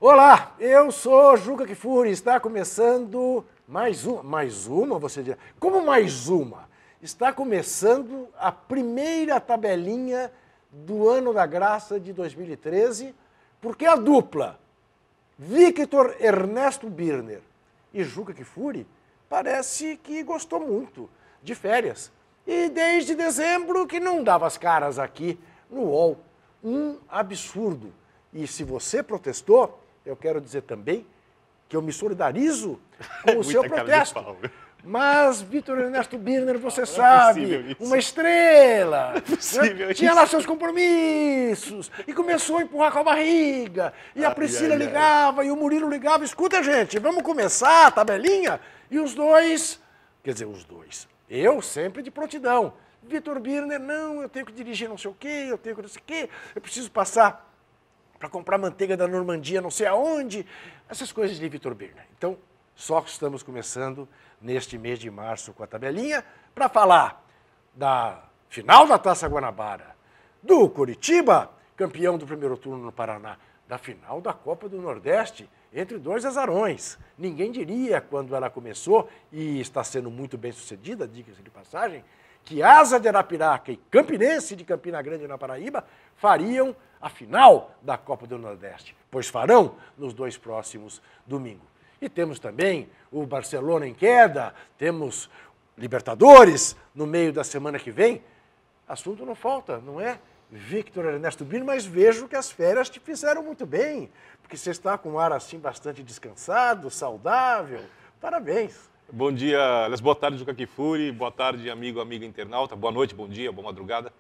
Olá, eu sou Juca Kfouri, está começando mais uma, você diz, como mais uma? Está começando a primeira tabelinha do ano da graça de 2013, porque a dupla Victor Ernesto Birner e Juca Kfouri parece que gostou muito de férias. E desde dezembro que não dava as caras aqui no UOL. Um absurdo. E se você protestou, eu quero dizer também que eu me solidarizo com o seu protesto. Mas, Victor Ernesto Birner, você sabe, uma estrela, né? Tinha lá seus compromissos, e começou a empurrar com a barriga, e a Priscila ligava, e o Murilo ligava. Escuta, gente, vamos começar a tabelinha? E os dois, eu sempre de prontidão. Victor Birner, não, eu tenho que dirigir não sei o quê, eu tenho que não sei o quê, eu preciso passar para comprar manteiga da Normandia não sei aonde, essas coisas de Victor Birner. Então, só estamos começando neste mês de março com a tabelinha para falar da final da Taça Guanabara, do Coritiba, campeão do primeiro turno no Paraná, da final da Copa do Nordeste, entre dois azarões. Ninguém diria, quando ela começou, e está sendo muito bem sucedida, diga-se de passagem, que Asa de Arapiraca e Campinense de Campina Grande, na Paraíba, fariam a final da Copa do Nordeste, pois farão nos dois próximos domingos. E temos também o Barcelona em queda, temos Libertadores no meio da semana que vem. Assunto não falta, não é, Victor Ernesto Birner? Mas vejo que as férias te fizeram muito bem, porque você está com um ar assim bastante descansado, saudável. Parabéns. Bom dia, aliás, boa tarde, Juca Kfouri, boa tarde, amigo, amiga internauta, boa noite, bom dia, boa madrugada.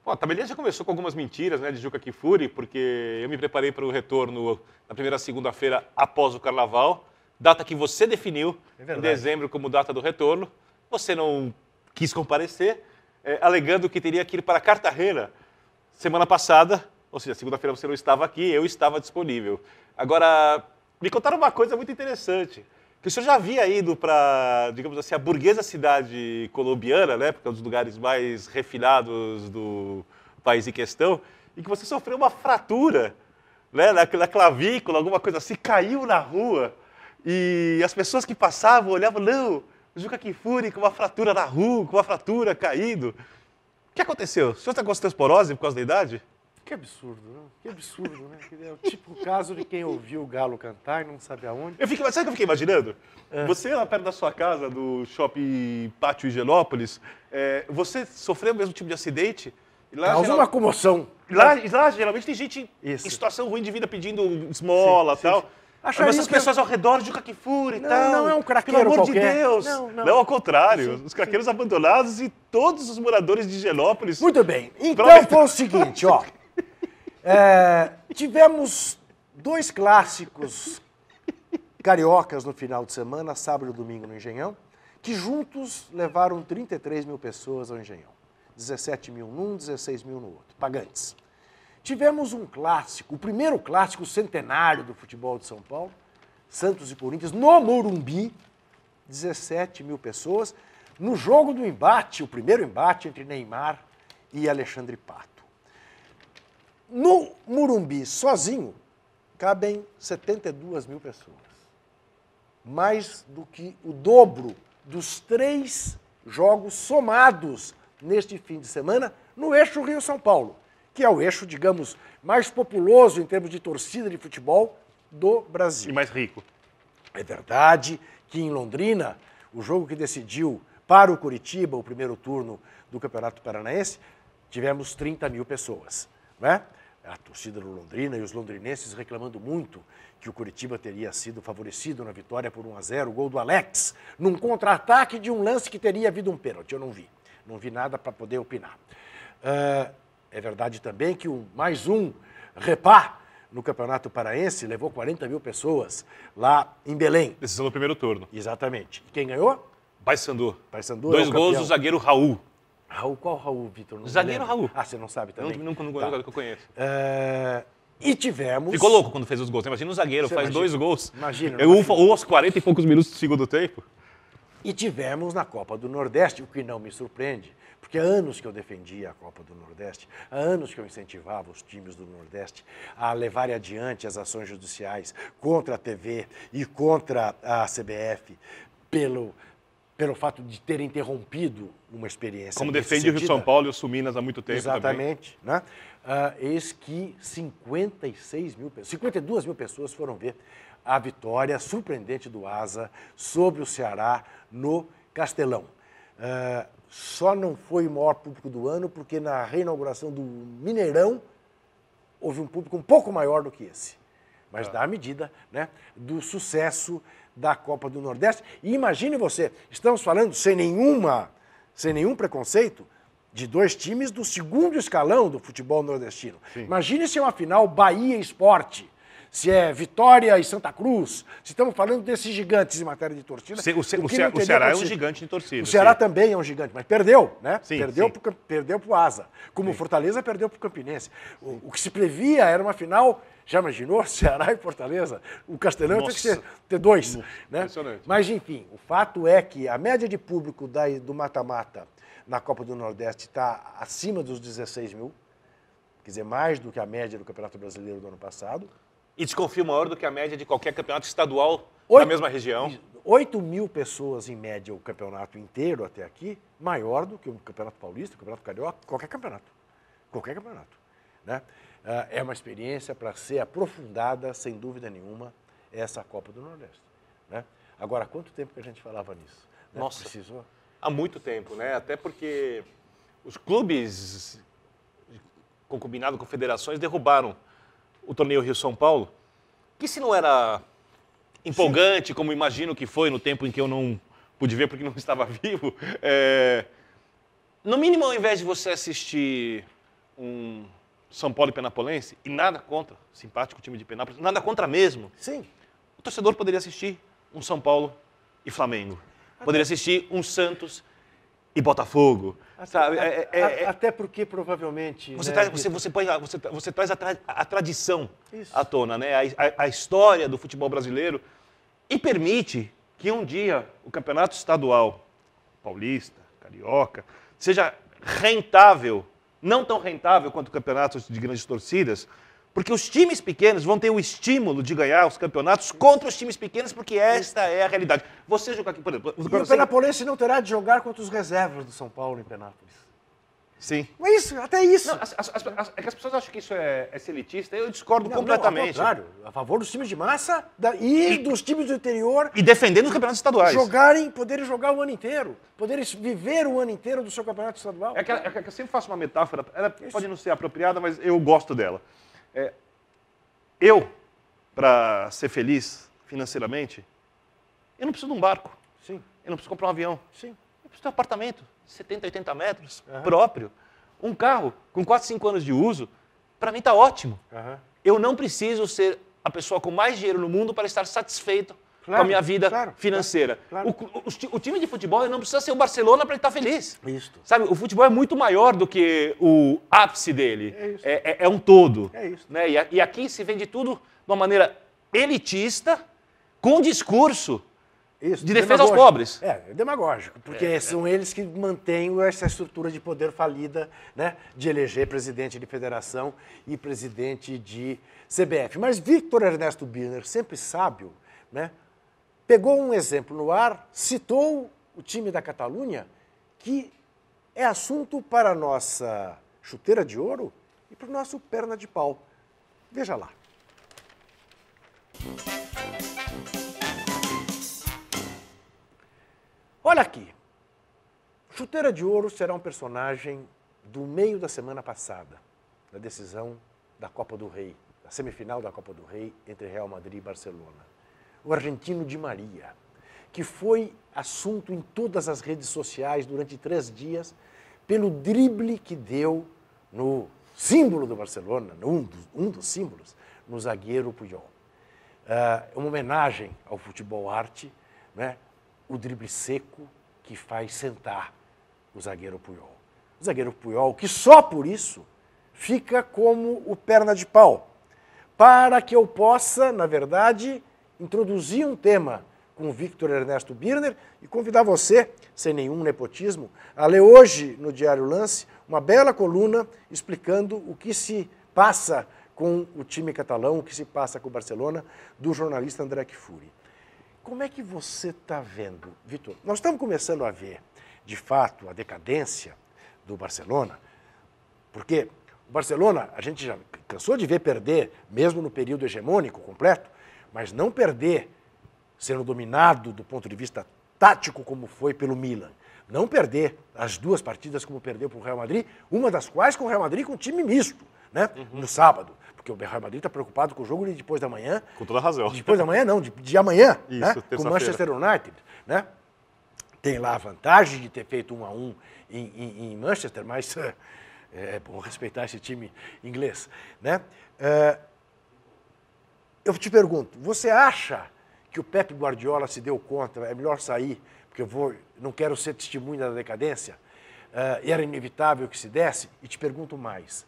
Bom, a tabelinha já começou com algumas mentiras, né, de Juca Kfouri, porque eu me preparei para o retorno na primeira segunda-feira após o Carnaval, data que você definiu em dezembro como data do retorno. Você não quis comparecer, alegando que teria que ir para Cartagena semana passada, ou seja, segunda-feira você não estava aqui, eu estava disponível. Agora, me contaram uma coisa muito interessante, que o senhor já havia ido para, digamos assim, a burguesa cidade colombiana, né, porque é um dos lugares mais refinados do país em questão, e que você sofreu uma fratura, né, na clavícula, alguma coisa assim, caiu na rua, e as pessoas que passavam olhavam, não, o Juca Kfouri com uma fratura na rua, com uma fratura, caído. O que aconteceu? O senhor está com osteoporose por causa da idade? Que absurdo, né? Que absurdo, né? É o típico caso de quem ouviu o galo cantar e não sabe aonde. Sabe o que eu fiquei imaginando? Você, lá perto da sua casa, do shopping Pátio Higienópolis, você sofreu o mesmo tipo de acidente? Causa uma comoção. Lá, geralmente, tem gente em situação ruim de vida pedindo esmola e tal. Essas pessoas ao redor de Juca Kfouri e tal. Não é um craqueiro Pelo amor qualquer. de Deus. Não, ao contrário. Os craqueiros abandonados e todos os moradores de Higienópolis. Muito bem. Então foi o seguinte, ó. Tivemos dois clássicos cariocas no final de semana, sábado e domingo no Engenhão, que juntos levaram 33 mil pessoas ao Engenhão. 17 mil num, 16 mil no outro, pagantes. Tivemos um clássico, o primeiro clássico centenário do futebol de São Paulo, Santos e Corinthians, no Morumbi, 17 mil pessoas, no jogo do embate, o primeiro embate entre Neymar e Alexandre Pato. No Morumbi, sozinho, cabem 72 mil pessoas. Mais do que o dobro dos 3 jogos somados neste fim de semana no eixo Rio-São Paulo, que é o eixo, digamos, mais populoso em termos de torcida de futebol do Brasil. E mais rico. É verdade que em Londrina, o jogo que decidiu para o Coritiba o primeiro turno do Campeonato Paranaense, tivemos 30 mil pessoas, né? A torcida do Londrina e os londrinenses reclamando muito que o Coritiba teria sido favorecido na vitória por 1-0, o gol do Alex, num contra-ataque de um lance que teria havido um pênalti. Eu não vi nada para poder opinar. É verdade também que mais um repá no Campeonato Paraense levou 40 mil pessoas lá em Belém. Decisão do primeiro turno. Exatamente. E quem ganhou? Paysandu. 2 gols do zagueiro Raul. Raul, qual Raul, Vitor? Zagueiro Raul. Ah, você não sabe também? Não que eu conheço. E tivemos... Ficou louco quando fez os gols. Imagina um zagueiro, faz 2 gols. Imagina. Ou aos 40 e poucos minutos do segundo tempo. E tivemos na Copa do Nordeste, o que não me surpreende, porque há anos que eu defendia a Copa do Nordeste, há anos que eu incentivava os times do Nordeste a levarem adiante as ações judiciais contra a TV e contra a CBF pelo fato de ter interrompido uma experiência. Como defende o Rio São Paulo e o Suminas há muito tempo. Exatamente. Também. Né? Eis que 52 mil pessoas foram ver a vitória surpreendente do Asa sobre o Ceará no Castelão. Só não foi o maior público do ano porque na reinauguração do Mineirão houve um público um pouco maior do que esse. Mas dá a medida, né, do sucesso da Copa do Nordeste. E imagine você, estamos falando sem nenhum preconceito, de dois times do segundo escalão do futebol nordestino. Sim. Imagine se é uma final Bahia Esporte, se é Vitória e Santa Cruz, se estamos falando desses gigantes em matéria de torcida. O Ceará é um gigante de torcida. O Ceará também é um gigante, mas perdeu, né? Sim, perdeu pro Asa. Como o Fortaleza perdeu pro Campinense. O que se previa era uma final, já imaginou? Ceará e Fortaleza? O Castelão tem que ter dois. Né? Impressionante. Mas, enfim, o fato é que a média de público do mata-mata na Copa do Nordeste está acima dos 16 mil, quer dizer, mais do que a média do Campeonato Brasileiro do ano passado. E desconfio maior do que a média de qualquer campeonato estadual da mesma região. 8 mil pessoas, em média, o campeonato inteiro até aqui, maior do que o Campeonato Paulista, o Campeonato Carioca, qualquer campeonato. Qualquer campeonato. Né? É uma experiência para ser aprofundada, sem dúvida nenhuma, essa Copa do Nordeste. Né? Agora, há quanto tempo que a gente falava nisso? Né? Nossa, precisou? Há muito tempo, né? Até porque os clubes, combinado com federações, derrubaram o torneio Rio-São Paulo, que se não era empolgante, sim, como imagino que foi no tempo em que eu não pude ver porque não estava vivo, no mínimo, ao invés de você assistir um São Paulo e Penapolense, e nada contra, simpático time de Penápolis, nada contra mesmo, sim, o torcedor poderia assistir um São Paulo e Flamengo, poderia assistir um Santos e Botafogo. Sabe? Até porque, provavelmente... Você, né, você traz a tradição à tona, né? A história do futebol brasileiro e permite que um dia o campeonato estadual, paulista, carioca, seja rentável, não tão rentável quanto campeonatos de grandes torcidas, porque os times pequenos vão ter o estímulo de ganhar os campeonatos contra os times pequenos, porque esta é a realidade. Você jogar aqui, por exemplo... E o Penapolense não terá de jogar contra os reservas do São Paulo em Penápolis. Sim. Mas isso, até isso. Não, é que as pessoas acham que isso é elitista, eu discordo completamente. Ao contrário, a favor dos times de massa e dos times do interior. E defendendo os campeonatos estaduais. Poderem jogar o ano inteiro, poderem viver o ano inteiro do seu campeonato estadual. É que eu sempre faço uma metáfora, ela pode não ser apropriada, mas eu gosto dela. Eu, para ser feliz financeiramente, eu não preciso de um barco. Sim. Eu não preciso comprar um avião. Sim. Eu preciso de um apartamento, 70, 80 metros, próprio. Um carro com 4, 5 anos de uso, para mim está ótimo. Eu não preciso ser a pessoa com mais dinheiro no mundo para estar satisfeito com a minha vida financeira. Claro. O time de futebol não precisa ser o Barcelona para estar feliz. Isso. Sabe, o futebol é muito maior do que o ápice dele. É isso. É um todo. É isso. Né? E aqui se vende tudo de uma maneira elitista, com discurso de defesa aos pobres. É demagógico, porque são eles que mantêm essa estrutura de poder falida, né, de eleger presidente de federação e presidente de CBF. Mas Victor Ernesto Birner, sempre sábio, né, pegou um exemplo no ar, citou o time da Catalunha, que é assunto para a nossa chuteira de ouro e para o nosso perna de pau. Veja lá. Olha aqui. Chuteira de Ouro será um personagem do meio da semana passada, da decisão da Copa do Rei, da semifinal da Copa do Rei entre Real Madrid e Barcelona. O argentino Di Maria, que foi assunto em todas as redes sociais durante 3 dias, pelo drible que deu no símbolo do Barcelona, um dos símbolos, no zagueiro Puyol. Uma homenagem ao futebol arte, né? O drible seco que faz sentar o zagueiro Puyol. O zagueiro Puyol, que só por isso fica como o perna de pau, para que eu possa, na verdade, introduzir um tema com o Victor Ernesto Birner e convidar você, sem nenhum nepotismo, a ler hoje no Diário Lance uma bela coluna explicando o que se passa com o time catalão, o que se passa com o Barcelona, do jornalista André Kfouri. Como é que você está vendo, Vitor? Nós estamos começando a ver, de fato, a decadência do Barcelona, porque o Barcelona, a gente já cansou de ver perder, mesmo no período hegemônico completo, mas não perder sendo dominado do ponto de vista tático como foi pelo Milan. Não perder as duas partidas como perdeu para o Real Madrid, uma das quais com o Real Madrid com time misto, né? No sábado. Porque o Real Madrid está preocupado com o jogo de depois da manhã. Com toda razão. Depois da manhã não, de amanhã, isso, né? Com o Manchester United, né? Tem lá a vantagem de ter feito 1-1 em Manchester, mas é bom respeitar esse time inglês, né? Eu te pergunto, você acha que o Pep Guardiola se deu conta, é melhor sair, porque não quero ser testemunha da decadência, e era inevitável que se desse? E te pergunto mais,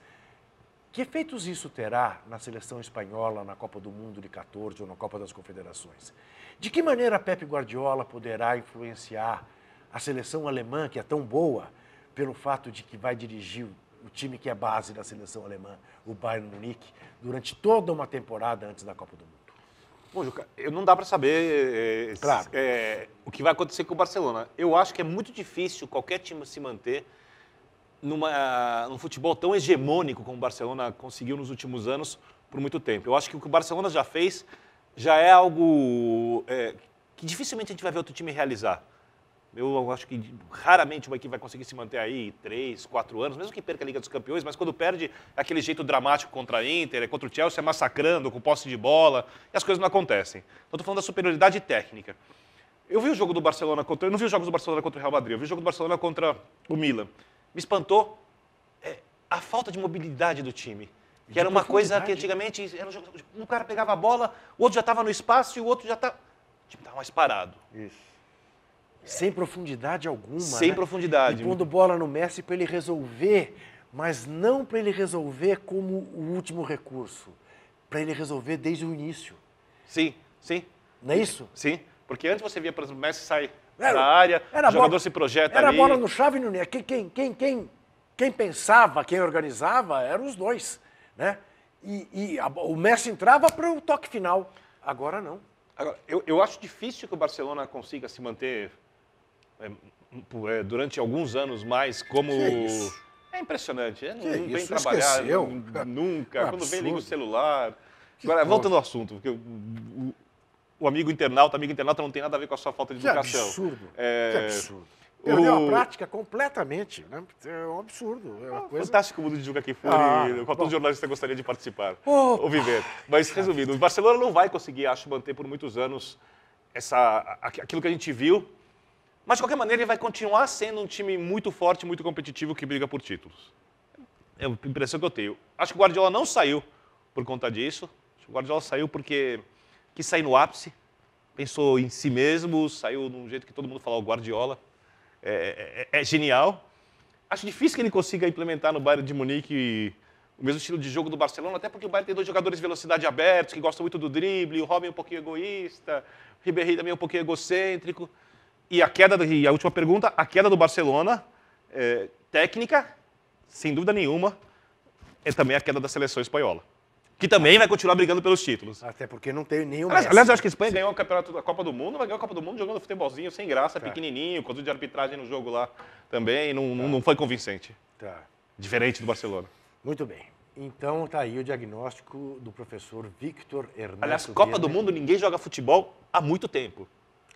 que efeitos isso terá na seleção espanhola, na Copa do Mundo de 14 ou na Copa das Confederações? De que maneira Pep Guardiola poderá influenciar a seleção alemã, que é tão boa, pelo fato de que vai dirigir o time que é base da seleção alemã, o Bayern Munique, durante toda uma temporada antes da Copa do Mundo? Bom, Juca, não dá para saber claro. O que vai acontecer com o Barcelona. Eu acho que é muito difícil qualquer time se manter num futebol tão hegemônico como o Barcelona conseguiu nos últimos anos por muito tempo. Eu acho que o que o Barcelona já fez já é algo que dificilmente a gente vai ver outro time realizar. Eu acho que raramente uma equipe vai conseguir se manter aí 3, 4 anos, mesmo que perca a Liga dos Campeões, mas quando perde aquele jeito dramático contra a Inter, contra o Chelsea, massacrando, com posse de bola, e as coisas não acontecem. Então, estou falando da superioridade técnica. Eu vi o jogo do Barcelona eu não vi os jogos do Barcelona contra o Real Madrid, eu vi o jogo do Barcelona contra o Milan. Me espantou a falta de mobilidade do time. Que era uma coisa que antigamente um cara pegava a bola, o outro já estava no espaço e o outro já estava. O time estava mais parado. Isso. Sem profundidade alguma. Sem profundidade. E pondo bola no Messi para ele resolver, mas não para ele resolver como o último recurso. Para ele resolver desde o início. Sim, sim. Não é isso? Sim. Porque antes você via, por exemplo, o Messi sair da área, o jogador se projeta ali. Era bola no chave e no net. Quem pensava, quem organizava, eram os dois, né? O Messi entrava para o toque final. Agora não. Agora, eu acho difícil que o Barcelona consiga se manter durante alguns anos mais como... Que isso? É impressionante. Não vem isso? trabalhar Esqueceu? nunca. Quando vem, liga o absurdo. celular. Agora, voltando ao assunto, porque o amigo internauta não tem nada a ver com a sua falta de educação. Absurdo. Que absurdo. Perdeu a prática completamente, né? É um absurdo. É uma coisa... Fantástico o mundo de Juca Kfouri, qual todo jornalista gostaria de participar ou viver. Mas, resumindo, o Barcelona não vai conseguir, acho, manter por muitos anos aquilo que a gente viu, mas, de qualquer maneira, ele vai continuar sendo um time muito forte, muito competitivo, que briga por títulos. É a impressão que eu tenho. Acho que o Guardiola não saiu por conta disso. Acho que o Guardiola saiu porque quis sair no ápice, pensou em si mesmo, saiu de um jeito que todo mundo fala, o Guardiola. É genial. Acho difícil que ele consiga implementar no Bayern de Munique o mesmo estilo de jogo do Barcelona, até porque o Bayern tem dois jogadores de velocidade abertos, que gostam muito do drible, o Robben é um pouquinho egoísta, o Ribéry também é um pouquinho egocêntrico. E a última pergunta, a queda do Barcelona, técnica, sem dúvida nenhuma, é também a queda da seleção espanhola. Que também vai continuar brigando pelos títulos. Até porque não tem nenhum... Aliás, eu acho que a Espanha ganhou o campeonato da Copa do Mundo, vai ganhar a Copa do Mundo jogando futebolzinho sem graça, pequenininho, com de arbitragem no jogo lá também, não foi convincente. Tá. Diferente do Barcelona. Muito bem. Então tá aí o diagnóstico do professor Victor Ernesto. Aliás, Copa do Mundo, ninguém joga futebol há muito tempo.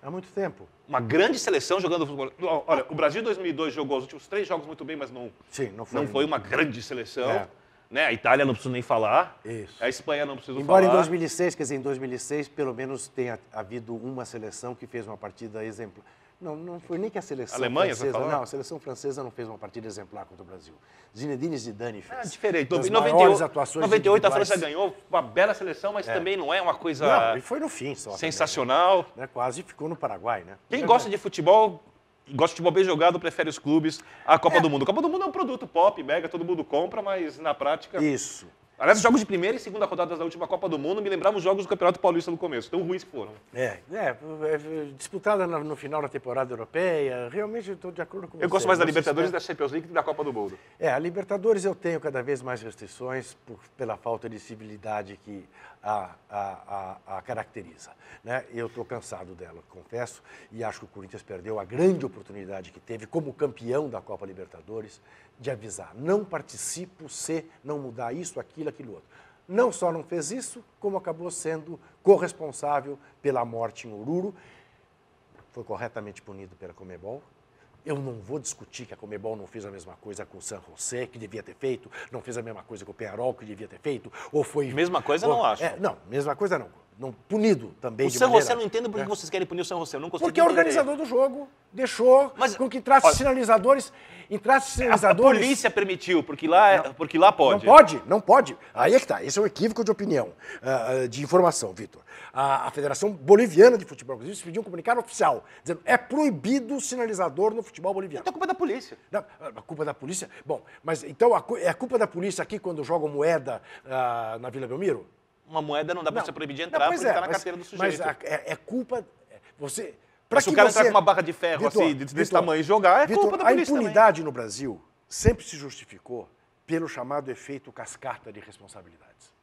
Há muito tempo. Uma grande seleção jogando futebol. Olha, o Brasil em 2002 jogou os últimos 3 jogos muito bem, mas não foi uma grande seleção. Né? A Itália não preciso nem falar. Isso. A Espanha não preciso Embora falar. Em 2006, quer dizer, em 2006, pelo menos tenha havido uma seleção que fez uma partida exemplar. Não foi nem que a seleção Alemanha, francesa... Não, a seleção francesa não fez uma partida exemplar contra o Brasil. Zinedine Zidane fez. Diferente. Em 98 a França ganhou uma bela seleção, mas também não é uma coisa... Não, e foi no fim só. Sensacional. Também, né? Quase ficou no Paraguai, né? Quem gosta de futebol... Gosta de futebol bem jogado, prefere os clubes à Copa do Mundo. A Copa do Mundo é um produto pop, mega, todo mundo compra, mas na prática... Isso. Aliás, os jogos de primeira e segunda rodadas da última Copa do Mundo me lembravam os jogos do Campeonato Paulista no começo, tão ruins que foram. Disputada no final da temporada europeia, realmente eu estou de acordo com você. Eu gosto mais da Libertadores, da Champions League e da Copa do Mundo. A Libertadores eu tenho cada vez mais restrições pela falta de civilidade que a caracteriza. Né? Eu estou cansado dela, confesso, e acho que o Corinthians perdeu a grande oportunidade que teve como campeão da Copa Libertadores de avisar, não participo se não mudar isso, aquilo, aquilo outro. Não só não fez isso, como acabou sendo corresponsável pela morte em Oruro, foi corretamente punido pela Conmebol. Eu não vou discutir que a Conmebol não fez a mesma coisa com o San José, que devia ter feito, não fez a mesma coisa com o Peñarol, que devia ter feito, ou foi... Mesma coisa, não acho. Não, mesma coisa não. Punido também o de San maneira... José, não entendo por que vocês querem punir o San José, eu não consigo Porque o organizador do jogo deixou com que entrasse sinalizadores... A polícia permitiu, porque lá pode. Não pode. Aí é que está. Esse é um equívoco de opinião, de informação, Vitor. A Federação Boliviana de Futebol, inclusive, pediu um comunicado oficial, dizendo é proibido o sinalizador no futebol boliviano. Então a culpa é da polícia. A culpa é da polícia? Bom, mas então é a culpa da polícia aqui quando jogam moeda na Vila Belmiro? Uma moeda não dá para você proibir de entrar porque está na carteira do sujeito. Mas é culpa... Mas se o cara entrar com uma barra de ferro assim, desse tamanho e jogar, é culpa da polícia. A impunidade no Brasil sempre se justificou pelo chamado efeito cascata de responsabilidades.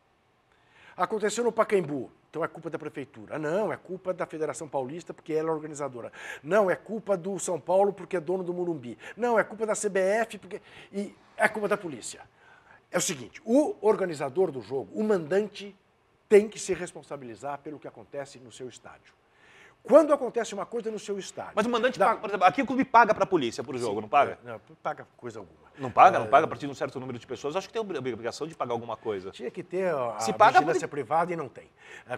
Aconteceu no Pacaembu, então é culpa da prefeitura. Não, é culpa da Federação Paulista porque ela é organizadora. Não, é culpa do São Paulo porque é dono do Morumbi. Não, é culpa da CBF porque... E é culpa da polícia. É o seguinte, o organizador do jogo, o mandante, tem que se responsabilizar pelo que acontece no seu estádio. Quando acontece uma coisa no seu estádio... Mas o mandante paga, por exemplo, aqui o clube paga para a polícia por jogo, não paga? Não paga coisa alguma. Não paga? Não paga a partir de um certo número de pessoas? Acho que tem a obrigação de pagar alguma coisa. Tinha que ter a paga, vigilância privada e não tem.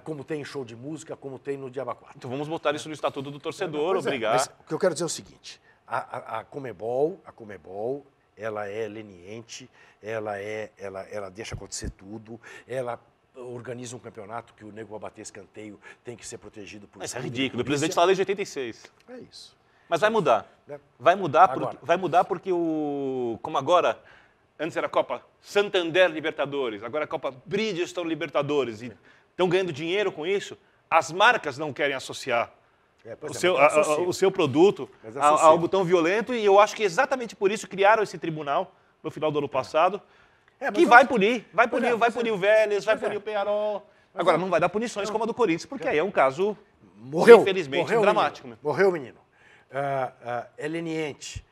Como tem em show de música, como tem no Diaba 4. Então vamos botar isso no Estatuto do Torcedor, obrigar... Mas o que eu quero dizer é o seguinte, a Conmebol, ela é leniente, ela deixa acontecer tudo, ela... organiza um campeonato que o nego vai bater escanteio, tem que ser protegido por... Isso é ridículo. O presidente fala desde 86. É isso. Mas vai mudar. Vai mudar porque como agora, antes era a Copa Santander Libertadores, agora a Copa Bridgestone Libertadores, e estão ganhando dinheiro com isso, as marcas não querem associar o seu produto a algo tão violento, e eu acho que exatamente por isso criaram esse tribunal no final do ano passado, que vai punir o Vélez, vai punir o Peñarol. Agora, não vai dar punições como a do Corinthians, porque aí é um caso, infelizmente, dramático. Morreu o menino. É leniente,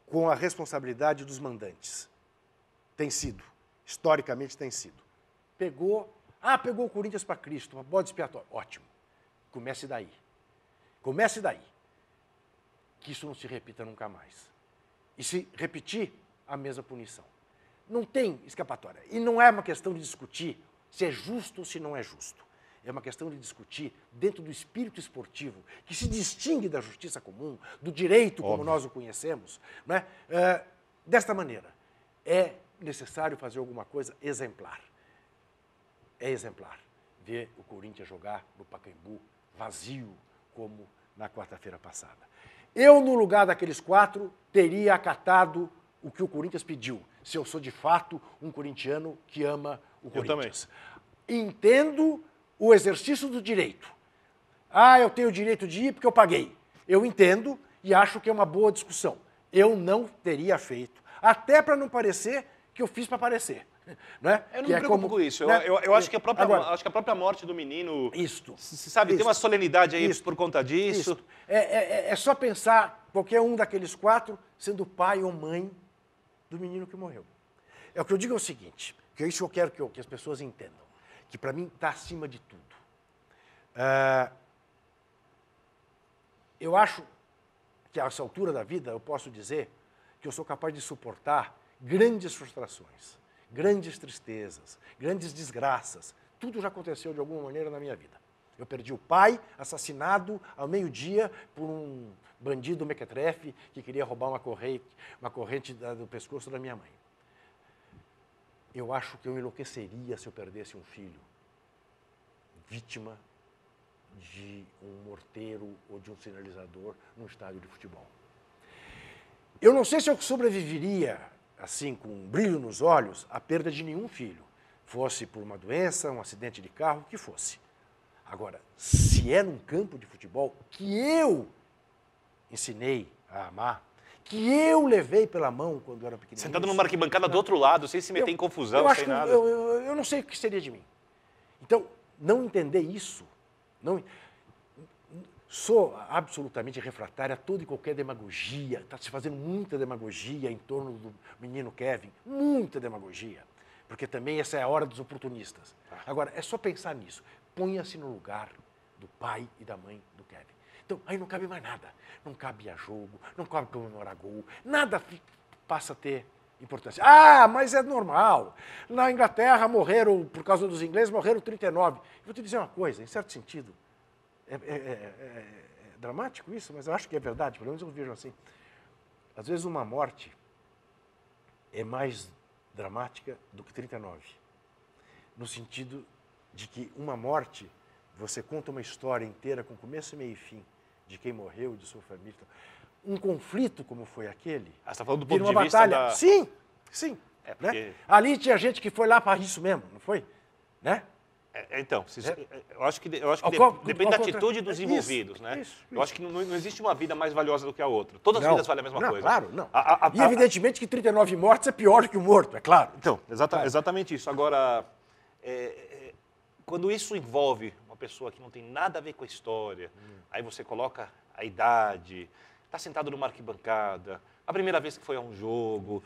com a responsabilidade dos mandantes. Tem sido. Historicamente tem sido. Pegou o Corinthians para Cristo, uma bode expiatória. Ótimo. Comece daí. Comece daí. Que isso não se repita nunca mais. E se repetir, a mesma punição. Não tem escapatória. E não é uma questão de discutir se é justo ou se não é justo. É uma questão de discutir dentro do espírito esportivo, que se distingue da justiça comum, do direito como nós o conhecemos. Né? Desta maneira, é necessário fazer alguma coisa exemplar. É exemplar ver o Corinthians jogar no Pacaembu vazio, como na quarta-feira passada. Eu, no lugar daqueles 4, teria acatado o que o Corinthians pediu, se eu sou de fato um corintiano que ama o Corinthians. Eu também. Entendo o exercício do direito. Eu tenho o direito de ir porque eu paguei. Eu entendo e acho que é uma boa discussão. Eu não teria feito, até para não parecer que eu fiz para parecer. Né? Eu não me preocupo com isso. Né? Eu acho que a própria morte do menino... Tem uma solenidade aí por conta disso. É só pensar qualquer um daqueles 4 sendo pai ou mãe do menino que morreu. O que eu digo é o seguinte, que é isso que eu quero que as pessoas entendam, que para mim está acima de tudo. Eu acho que a essa altura da vida eu posso dizer que eu sou capaz de suportar grandes frustrações, grandes tristezas, grandes desgraças. Tudo já aconteceu de alguma maneira na minha vida. Eu perdi o pai, assassinado ao meio-dia por um bandido mequetrefe que queria roubar uma corrente do pescoço da minha mãe. Eu acho que eu enlouqueceria se eu perdesse um filho vítima de um morteiro ou de um sinalizador num estádio de futebol. Eu não sei se eu sobreviveria assim, com um brilho nos olhos, a perda de nenhum filho. Fosse por uma doença, um acidente de carro, o que fosse. Agora, se é num campo de futebol que eu ensinei a amar, que eu levei pela mão quando era pequenininho. Sentado numa arquibancada do outro lado, sem se meter em confusão, sem nada. Eu não sei o que seria de mim. Então, não entender isso, sou absolutamente refratário a toda e qualquer demagogia. Está se fazendo muita demagogia em torno do menino Kevin, muita demagogia, porque também essa é a hora dos oportunistas. Agora, é só pensar nisso. Ponha-se no lugar do pai e da mãe do Kevin. Então, aí não cabe mais nada. Não cabe a jogo, não cabe comemorar gol, nada passa a ter importância. Ah, mas é normal. Na Inglaterra morreram, por causa dos ingleses, morreram 39. Eu vou te dizer uma coisa, em certo sentido, é dramático isso, mas eu acho que é verdade, pelo menos eu vejo assim. Às vezes uma morte é mais dramática do que 39. No sentido de que uma morte, você conta uma história inteira com começo, meio e fim, de quem morreu, de sua família. Um conflito como foi aquele... Ah, você está falando do ponto de vista batalha. da... Sim, sim. Porque... Né? Ali tinha gente que foi lá para isso mesmo, não foi? Né? Então, eu acho que depende da atitude dos envolvidos, né? Isso. Eu acho que não existe uma vida mais valiosa do que a outra. Todas as vidas valem a mesma coisa. Claro, não. E evidentemente que 39 mortes é pior do que o morto, é claro. Então, exatamente isso. Agora, quando isso envolve uma pessoa que não tem nada a ver com a história, aí você coloca a idade, está sentado numa arquibancada, a primeira vez que foi a um jogo...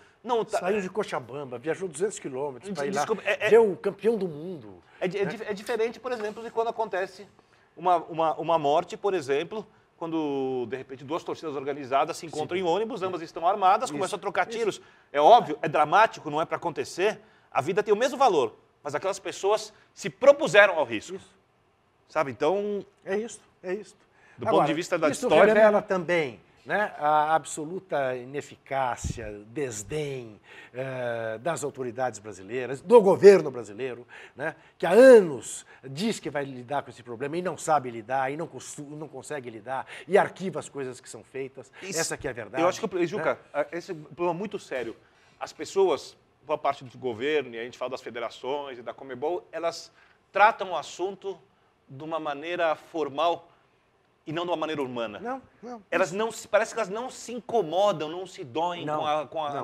Saiu de Cochabamba, viajou 200 quilômetros para ir lá ver o campeão do mundo. É diferente, por exemplo, de quando acontece uma morte, por exemplo, quando, de repente, duas torcidas organizadas se encontram em ônibus, ambas estão armadas, começam a trocar tiros. É óbvio, é dramático, não é para acontecer. A vida tem o mesmo valor, mas aquelas pessoas se propuseram ao risco. Isso. Sabe, então... É isso. Do ponto de vista da isso história... Isso revela também, né, a absoluta ineficácia, desdém das autoridades brasileiras, do governo brasileiro, né, que há anos diz que vai lidar com esse problema e não sabe lidar, e não consegue lidar, e arquiva as coisas que são feitas. Essa que é a verdade. Eu acho que, Juca, esse é um problema muito sério. As pessoas, boa parte do governo, e a gente fala das federações e da Conmebol, elas tratam o assunto de uma maneira formal e não de uma maneira humana. Não. Parece que elas não se incomodam, não se doem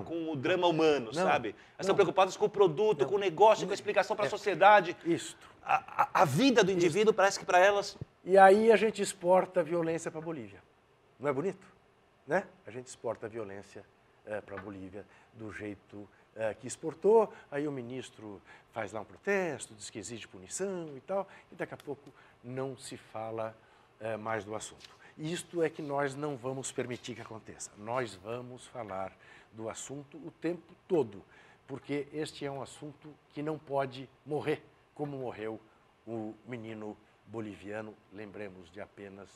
com o drama humano, sabe? Elas estão preocupadas com o produto, com o negócio, com a explicação para a sociedade. Isso. A vida do indivíduo parece que para elas... E aí a gente exporta a violência para a Bolívia. Não é bonito? Né? A gente exporta a violência para a Bolívia do jeito que exportou, aí o ministro faz lá um protesto, diz que exige punição e tal, e daqui a pouco não se fala mais do assunto. Isto é que nós não vamos permitir que aconteça. Nós vamos falar do assunto o tempo todo, porque este é um assunto que não pode morrer como morreu o menino boliviano, lembremos, de apenas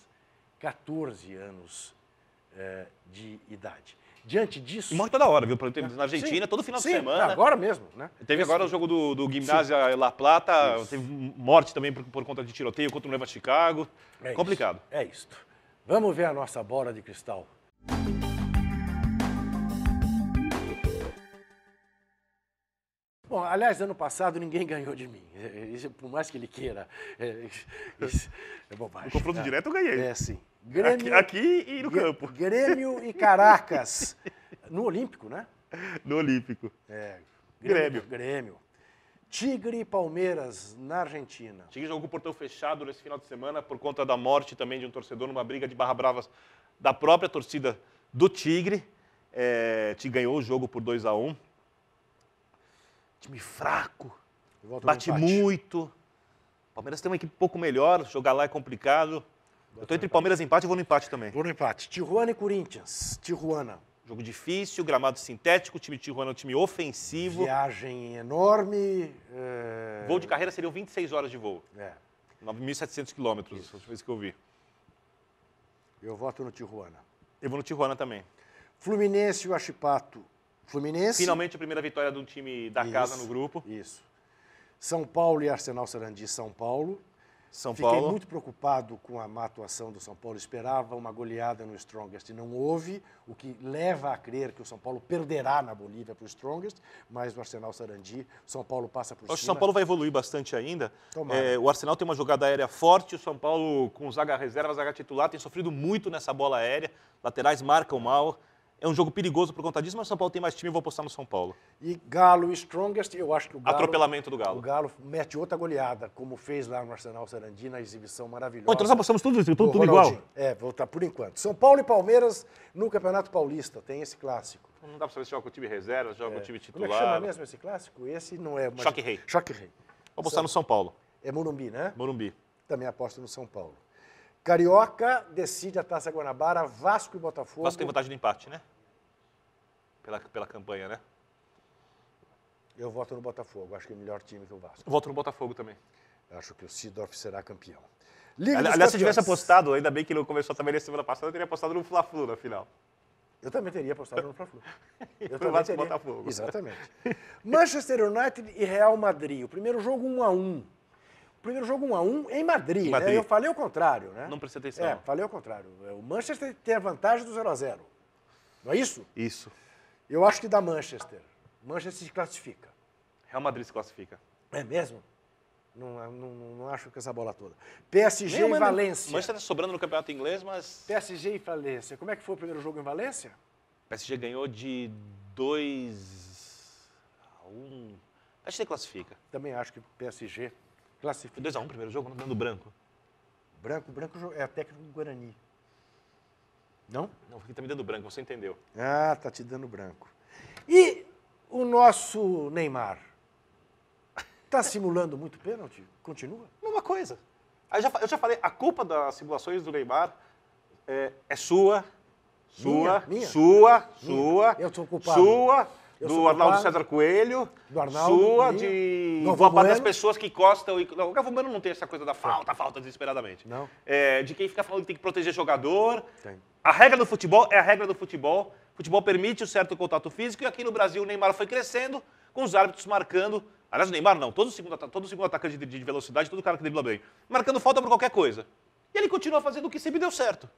14 anos de idade. Diante disso... E morre toda hora, viu? Na Argentina, todo final de semana. Agora mesmo, né? Teve agora o jogo do Gimnasia La Plata, teve morte também por conta de tiroteio contra o Neva Chicago. Complicado. É isso. Vamos ver a nossa bola de cristal. Bom, aliás, ano passado ninguém ganhou de mim. Isso, por mais que ele queira, isso é bobagem. No confronto direto eu ganhei. É, sim. Grêmio, aqui e no campo. Grêmio e Caracas. No Olímpico, né? No Olímpico. Grêmio. Tigre e Palmeiras, na Argentina. Tigre jogou com o portão fechado nesse final de semana por conta da morte também de um torcedor numa briga de barra bravas da própria torcida do Tigre. Tigre ganhou o jogo por 2-1. Time fraco, bate muito. O Palmeiras tem uma equipe um pouco melhor, jogar lá é complicado. Eu estou entre Palmeiras e empate e vou no empate também. Vou no empate. Tijuana e Corinthians. Tijuana. Jogo difícil, gramado sintético, o time de Tijuana é um time ofensivo. Viagem enorme. Voo de carreira seriam 26 horas de voo. 9.700 quilômetros, a última vez que eu vi. Eu voto no Tijuana. Eu vou no Tijuana também. Fluminense e Huachipato. Fluminense. Finalmente a primeira vitória do time da casa no grupo. Isso. São Paulo e Arsenal Sarandi, São Paulo. Fiquei muito preocupado com a má atuação do São Paulo. Esperava uma goleada no Strongest. Não houve, o que leva a crer que o São Paulo perderá na Bolívia para o Strongest, mas no Arsenal Sarandi, o São Paulo passa por cima. Acho que o São Paulo vai evoluir bastante ainda. Tomara. O Arsenal tem uma jogada aérea forte, o São Paulo, com zaga reserva, zaga titular, tem sofrido muito nessa bola aérea. Laterais marcam mal. É um jogo perigoso por conta disso, mas o São Paulo tem mais time e vou apostar no São Paulo. E Galo e Strongest, eu acho que o Galo... Atropelamento do Galo. O Galo mete outra goleada, como fez lá no Arsenal Sarandi, na exibição maravilhosa. Bom, então nós apostamos tudo igual. Voltar por enquanto. São Paulo e Palmeiras no Campeonato Paulista, tem esse clássico. Não dá pra saber se joga com o time reserva, se joga com o time titular. Como é que chama mesmo esse clássico? Esse não é... Choque Rei. Choque Rei. Vou apostar no São Paulo. É Morumbi, né? Morumbi. Também aposto no São Paulo. Carioca decide a Taça Guanabara, Vasco e Botafogo. Vasco tem vantagem do empate, né? Pela campanha, né? Eu voto no Botafogo, acho que é o melhor time que o Vasco. Eu voto no Botafogo também. Acho que o Seedorf será campeão. Aliás, se tivesse apostado, ainda bem que ele começou a trabalhar semana passada, eu teria apostado no Fla-Flu na final. Eu também teria apostado no Fla-Flu. Eu também teria. Botafogo. Exatamente. Manchester United e Real Madrid. O primeiro jogo 1-1. O primeiro jogo 1-1 em Madrid, né? Eu falei o contrário, né? Não prestei atenção. Falei ao contrário. O Manchester tem a vantagem do 0-0. Não é isso? Isso. Eu acho que dá Manchester. Manchester se classifica. Real Madrid se classifica. É mesmo? Não acho que essa bola toda. PSG e Valência. Manchester está sobrando no campeonato inglês, mas... PSG e Valência. Como é que foi o primeiro jogo em Valência? PSG ganhou de 2-1. Acho que ele classifica. Também acho que o PSG classifica. 2-1 primeiro jogo, não dando branco. Branco é a técnica do Guarani. Não? Não, aqui tá me dando branco, você entendeu. Ah, tá te dando branco. E o nosso Neymar? Tá simulando muito pênalti? Continua? Mesma coisa. Eu já falei, a culpa das simulações do Neymar é sua. Minha? Sua. Eu sou culpado. Sua, do Arnaldo César Coelho. Do Arnaldo. Sua, de boa parte das pessoas que encostam. Não, o Galvão Bueno não tem essa coisa da falta desesperadamente. Não. De quem fica falando que tem que proteger jogador. Tem. A regra do futebol é a regra do futebol. O futebol permite o certo contato físico e aqui no Brasil o Neymar foi crescendo com os árbitros marcando. Aliás, o Neymar não, todo segundo atacante de velocidade, todo cara que dribla bem, marcando falta por qualquer coisa. E ele continua fazendo o que sempre deu certo.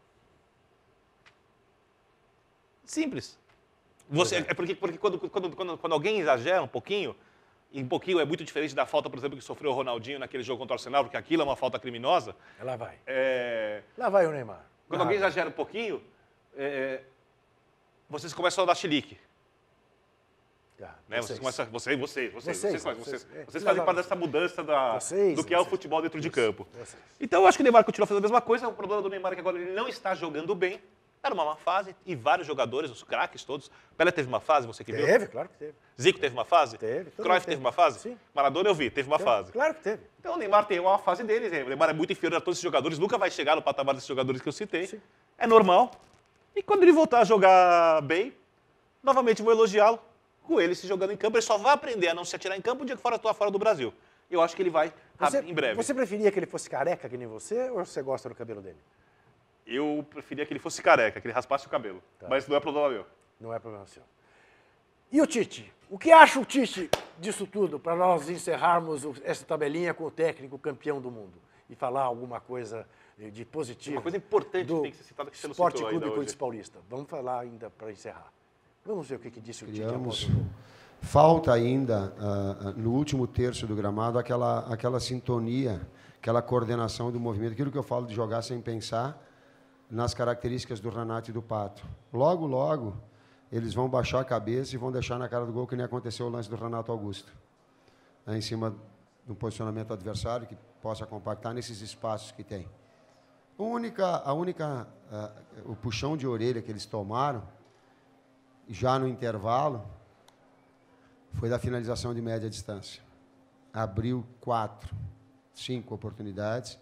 Simples. Porque quando alguém exagera um pouquinho, e um pouquinho é muito diferente da falta, por exemplo, que sofreu o Ronaldinho naquele jogo contra o Arsenal, porque aquilo é uma falta criminosa. Lá vai. Lá vai o Neymar. Quando alguém exagera um pouquinho, vocês começam a dar chilique. Né? Vocês fazem parte dessa mudança do que é o futebol dentro de campo. Então eu acho que o Neymar continua fazendo a mesma coisa. O problema do Neymar é que agora ele não está jogando bem. Era uma má fase e vários jogadores, os craques todos. Pelé teve uma fase, você que viu? Teve, claro que teve. Zico teve uma fase? Teve. Cruyff teve uma fase? Sim. Maradona eu vi, teve uma fase. Claro que teve. Então o Neymar tem uma fase dele. O Neymar é muito inferior a todos esses jogadores, nunca vai chegar no patamar desses jogadores que eu citei. Sim. É normal. E quando ele voltar a jogar bem, novamente vou elogiá-lo. Com ele se jogando em campo, ele só vai aprender a não se atirar em campo o dia que for atuar fora do Brasil. Eu acho que ele vai em breve. Você preferia que ele fosse careca que nem você ou você gosta do cabelo dele? Eu preferia que ele fosse careca, que ele raspasse o cabelo. Tá. Mas não é problema meu. Não é problema seu. E o Tite? O que acha o Tite disso tudo, para nós encerrarmos essa tabelinha com o técnico campeão do mundo? E falar alguma coisa de positivo. Uma coisa importante que tem que ser citada que você não citou ainda hoje. Esporte Clube Corinthians Paulista. Vamos falar ainda para encerrar. Vamos ver o que disse o Tite. Falta ainda, no último terço do gramado, aquela sintonia, aquela coordenação do movimento. Aquilo que eu falo de jogar sem pensar nas características do Renato e do Pato. Logo, logo, eles vão baixar a cabeça e vão deixar na cara do gol que nem aconteceu o lance do Renato Augusto. Em cima do posicionamento adversário, que possa compactar nesses espaços que tem. O puxão de orelha que eles tomaram, já no intervalo, foi da finalização de média distância. Abriu 4, 5 oportunidades,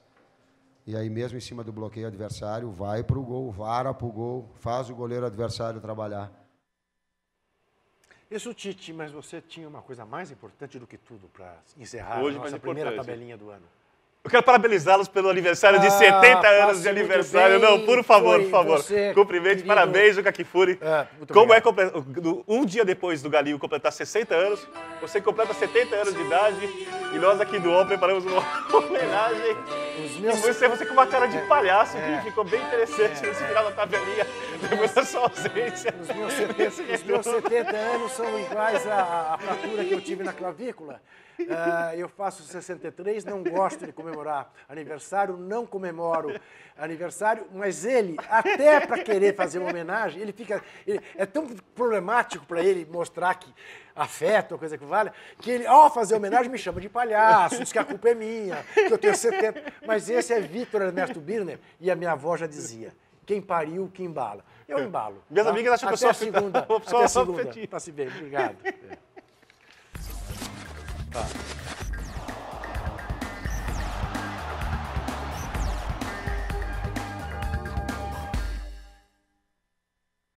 e aí mesmo em cima do bloqueio adversário, vai para o gol, vara para o gol, faz o goleiro adversário trabalhar. Isso, Tite, mas você tinha uma coisa mais importante do que tudo para encerrar hoje, a nossa primeira tabelinha do ano. Eu quero parabenizá-los pelo aniversário de 70 anos de aniversário. Bem. Não, por favor, por favor. Cumprimente, querido. parabéns, Juca Kfouri. Como Um dia depois do Galinho completar 60 anos, você completa 70 anos de idade e nós aqui do UOL preparamos uma homenagem. Você com uma cara de palhaço que ficou bem interessante nesse final da tabelinha, depois da sua ausência. Os meus 70 anos são iguais à fratura que eu tive na clavícula. Eu faço 63, não gosto de comemorar aniversário, não comemoro aniversário, mas ele, até para querer fazer uma homenagem, é tão problemático para ele mostrar que afeto, ou coisa que vale, que ele, ao fazer homenagem, me chama de palhaço, diz que a culpa é minha, que eu tenho 70. Mas esse é Victor Ernesto Birner, e a minha avó já dizia, quem pariu, que embala. Eu embalo. Minhas amigas acham que eu sou até segunda. Até segunda. Passe bem, obrigado. Tá.